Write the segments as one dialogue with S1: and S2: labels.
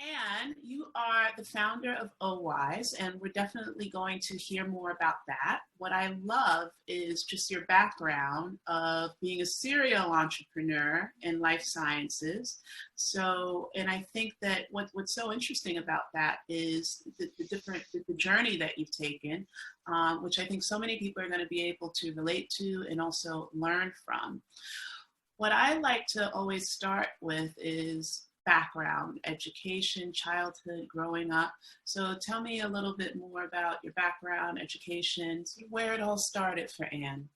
S1: And you are the founder of OWISE, and we're definitely going to hear more about that. What I love is just your background of being a serial entrepreneur in life sciences. So, and I think that what's so interesting about that is the journey that you've taken, which I think so many people are going to be able to relate to and also learn from. What I like to always start with is background, education, childhood, growing up. So tell me a little bit more about your background, education, where it all started for Anne.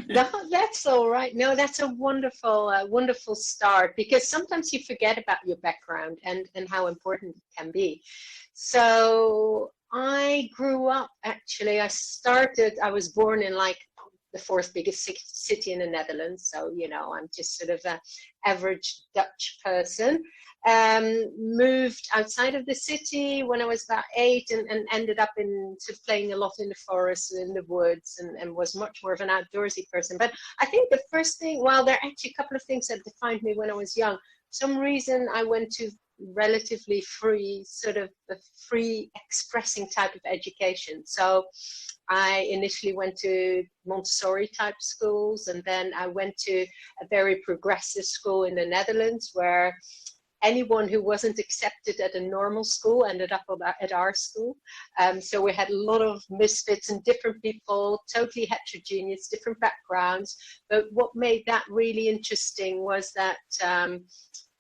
S2: No, that's all right. No, that's a wonderful, wonderful start, because sometimes you forget about your background and how important it can be. So I grew up, actually, I was born in like the fourth biggest city in the Netherlands. So, you know, I'm just sort of an average Dutch person. Moved outside of the city when I was about 8 and ended up in sort of playing a lot in the forest and in the woods and was much more of an outdoorsy person. But I think the first thing, well, there are actually a couple of things that defined me when I was young. For some reason I went to relatively free, sort of a free expressing type of education. So I initially went to Montessori type schools, and then I went to a very progressive school in the Netherlands where anyone who wasn't accepted at a normal school ended up at our school. So we had a lot of misfits and different people, totally heterogeneous, different backgrounds. But what made that really interesting was that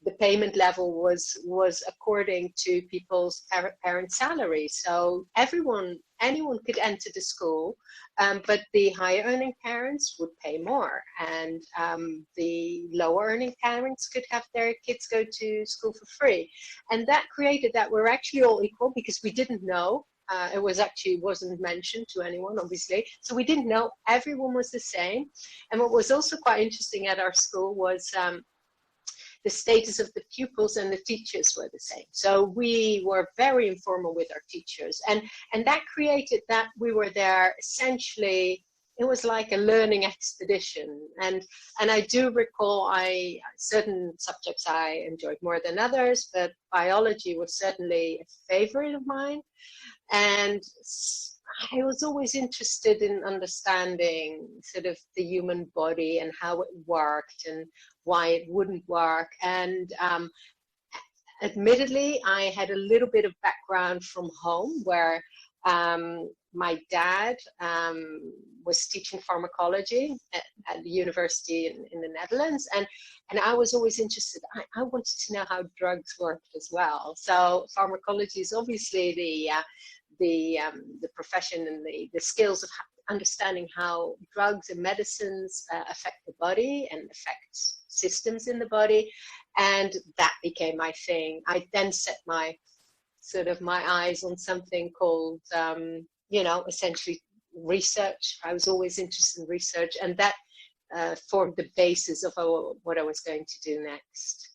S2: the payment level was according to people's parent salary. So anyone could enter the school, but the higher earning parents would pay more, and the lower earning parents could have their kids go to school for free. And that created that we're actually all equal, because we didn't know. It wasn't mentioned to anyone, obviously. So we didn't know. Everyone was the same. And what was also quite interesting at our school was the status of the pupils and the teachers were the same. So we were very informal with our teachers, and that created that we were there essentially. It was like a learning expedition, and I do recall certain subjects I enjoyed more than others, but biology was certainly a favorite of mine, and I was always interested in understanding sort of the human body and how it worked and why it wouldn't work. And admittedly, I had a little bit of background from home where my dad was teaching pharmacology at the university in the Netherlands. And I was always interested. I wanted to know how drugs worked as well. So pharmacology is obviously the profession and the skills of understanding how drugs and medicines affect the body and affect systems in the body, and that became my thing. I then set my eyes on something called essentially research. I was always interested in research, and that formed the basis of what I was going to do next.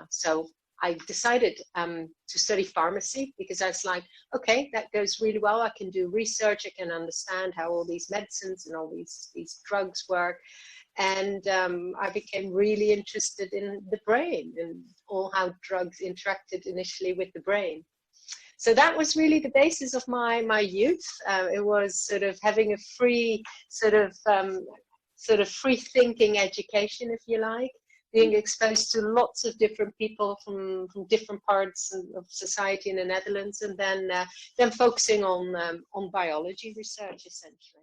S2: So I decided to study pharmacy, because I was like, okay, that goes really well. I can do research. I can understand how all these medicines and all these drugs work. And I became really interested in the brain and all how drugs interacted initially with the brain. So that was really the basis of my youth. It was sort of having a free sort of free thinking education, if you like, being exposed to lots of different people from different parts of society in the Netherlands, and then focusing on biology research, essentially.